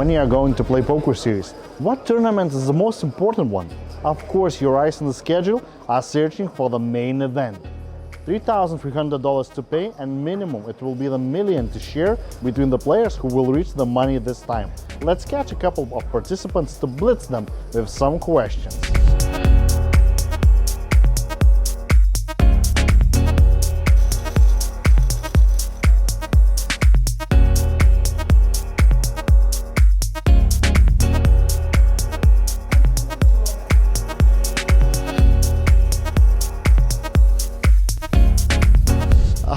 when you are going to play poker series, what tournament is the most important one? Of course, your eyes on the schedule are searching for the main event. $3,300 to pay, and minimum it will be the million to share between the players who will reach the money this time. Let's catch a couple of participants to blitz them with some questions.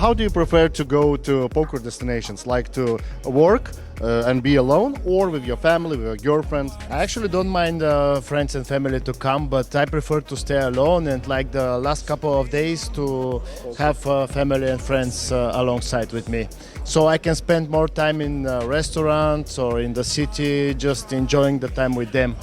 How do you prefer to go to poker destinations? Like to work and be alone, or with your family, with your girlfriend? I actually don't mind friends and family to come, but I prefer to stay alone, and like the last couple of days to have family and friends alongside with me. So I can spend more time in restaurants or in the city, just enjoying the time with them.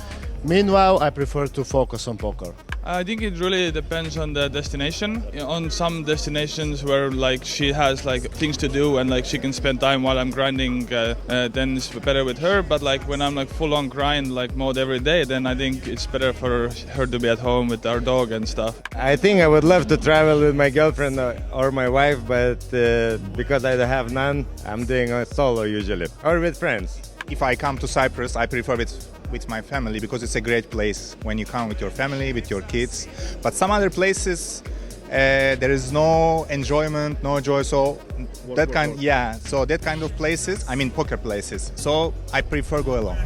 Meanwhile, I prefer to focus on poker. I think it really depends on the destination. On some destinations where like she has like things to do and like she can spend time while I'm grinding, then it's better with her. But like when I'm like full on grind like mode every day, then I think it's better for her to be at home with our dog and stuff. I think I would love to travel with my girlfriend or my wife, but because I have none, I'm doing it solo usually, or with friends. If I come to Cyprus, I prefer with my family because it's a great place when you come with your family, with your kids. But some other places, there is no enjoyment, no joy. So that kind of places, I mean poker places. So I prefer go alone.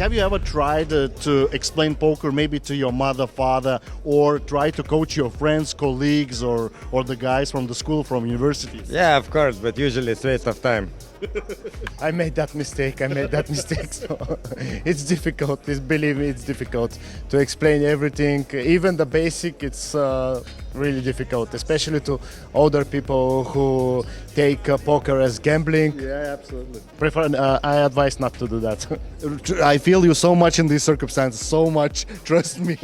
'Have you ever tried to explain poker maybe to your mother, father, or try to coach your friends, colleagues, or the guys from the school, from university? Yeah, of course, but usually it's a waste of time. I made that mistake. So it's difficult. Believe me, it's difficult to explain everything. Even the basic, it's really difficult, especially to older people who take poker as gambling. Yeah, absolutely. I advise not to do that. I feel you so much in these circumstances, so much, trust me.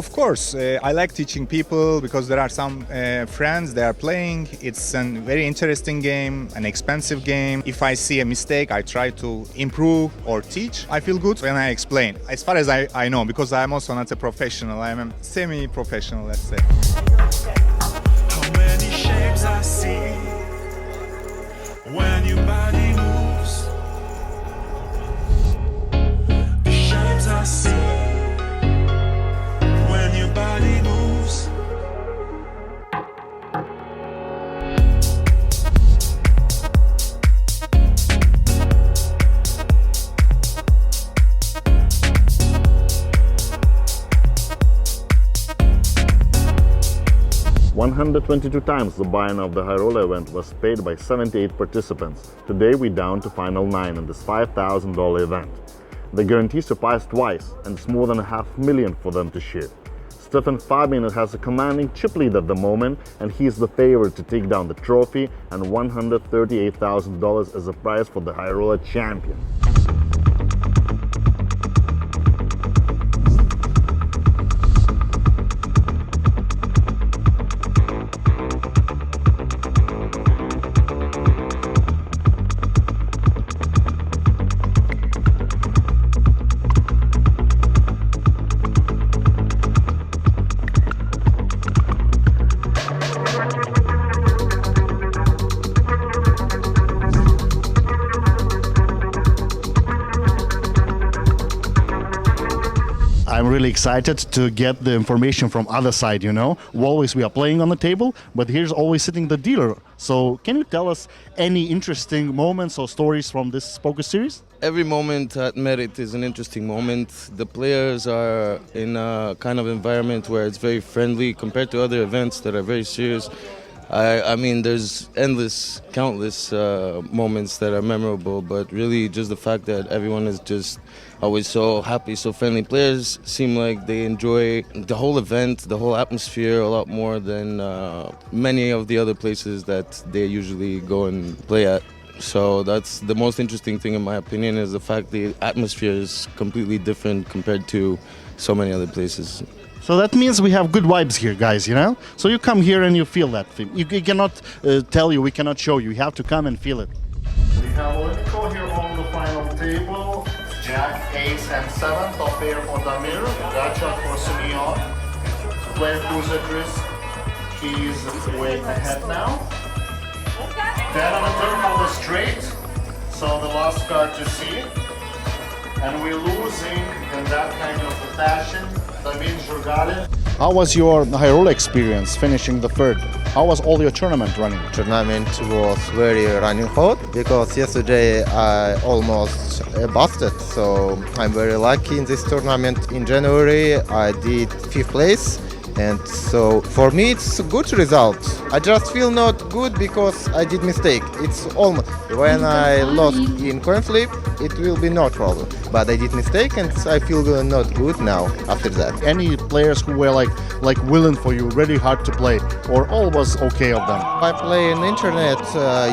Of course, I like teaching people because there are some friends they are playing. It's a very interesting game, an expensive game. If I see a mistake, I try to improve or teach. I feel good when I explain, as far as I know, because I'm also not a professional. I'm a semi-professional, let's say. How many shapes I see when your body moves. The shapes I see when your body moves. $122 times the buy-in of the High Roller event was paid by 78 participants. Today we're down to final 9 in this $5,000 event. The guarantee surpassed twice, and it's more than $500,000 for them to share. Stefan Fabian has a commanding chip lead at the moment, and he's the favorite to take down the trophy and $138,000 as a prize for the High Roller champion. I'm really excited to get the information from other side, you know. Always we are playing on the table, but here's always sitting the dealer. So can you tell us any interesting moments or stories from this poker series? Every moment at Merit is an interesting moment. The players are in a kind of environment where it's very friendly compared to other events that are very serious. I mean, there's countless moments that are memorable, but really just the fact that everyone is just always so happy, so friendly. Players seem like they enjoy the whole event, the whole atmosphere a lot more than many of the other places that they usually go and play at. So that's the most interesting thing in my opinion, is the fact the atmosphere is completely different compared to so many other places. So that means we have good vibes here, guys, you know? So you come here and you feel that thing. You cannot tell you, we cannot show you. You have to come and feel it. We have Olenko here on the final table. Jack, ace, and 7. Top pair for Damir. Gotcha for Simeon. Player cruiser Chris. He's way ahead now. 10 on the turn for the straight. So the last card to see. And we're losing in that kind of fashion. How was your high roller experience finishing the third? How was all your tournament running? Tournament was very running hot because yesterday I almost busted, so I'm very lucky in this tournament. In January I did 5th place, and so for me it's a good result. I just feel not good because I did mistake. It's almost when I lost in coin flip, it will be no problem. But I did mistake and I feel not good now after that. Any players who were like willing for you, really hard to play, or all was okay of them? I play in internet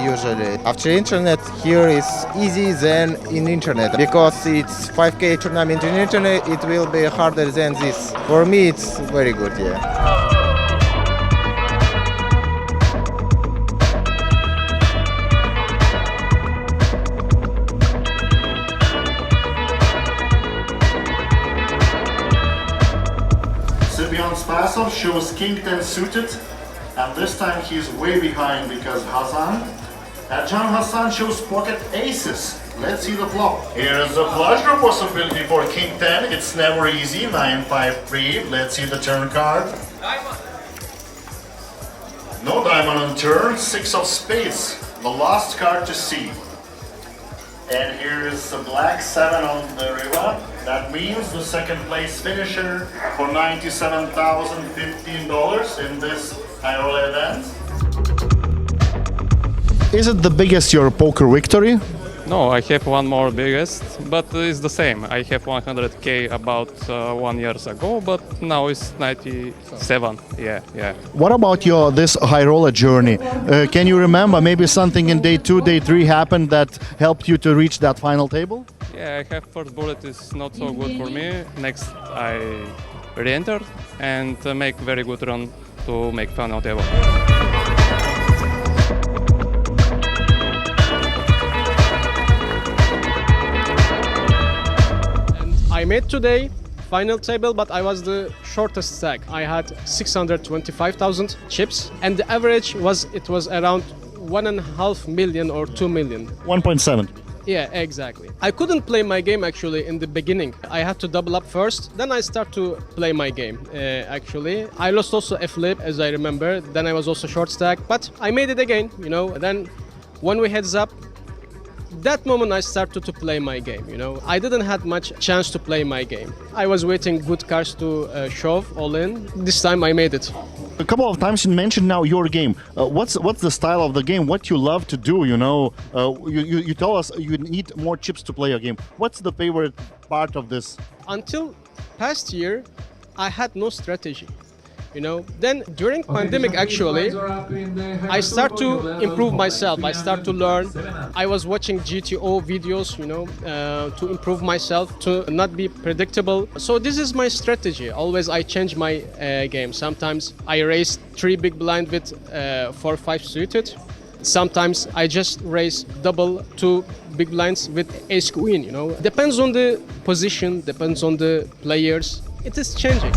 usually. After internet here is easy than in internet because it's 5K tournament in internet. It will be harder than this. For me it's very good, yeah. Simeon Spasov shows King 10 suited, and this time he's way behind because Hassan. And John Hassan shows pocket aces. Let's see the flop. Here is the flush draw possibility for King 10. It's never easy. 9-5-3. Let's see the turn card. No diamond on turn. 6 of spades. The last card to see. And here is the black 7 on the river. That means the second place finisher for $97,015 in this high roller event. Is it the biggest your poker victory? No, I have one more biggest, but it's the same. I have 100K about 1 year ago, but now it's 97. Yeah. What about your this high roller journey? Can you remember maybe something in day 2, day 3 happened that helped you to reach that final table? Yeah, I have first bullet is not so good for me. Next I re-entered and make very good run to make final table. I made today final table, but I was the shortest stack. I had 625,000 chips, and the average was around 1.5 million or 2 million. 1.7. Yeah, exactly. I couldn't play my game actually in the beginning. I had to double up first, then I start to play my game actually. I lost also a flip as I remember, then I was also short stack, but I made it again, you know. Then when we heads up, that moment I started to play my game, you know. I didn't have much chance to play my game. I was waiting good cards to shove all in. This time I made it. A couple of times you mentioned now your game. What's the style of the game? What you love to do? You know, you tell us you need more chips to play a game. What's the favorite part of this? Until past year, I had no strategy. You know, then during pandemic actually, I start to improve myself. I start to learn. I was watching GTO videos, you know, to improve myself, to not be predictable. So this is my strategy. Always I change my game. Sometimes I raise 3 big blind with 4-5 suited. Sometimes I just raise double 2 big blinds with ace queen, you know. Depends on the position, depends on the players. It is changing.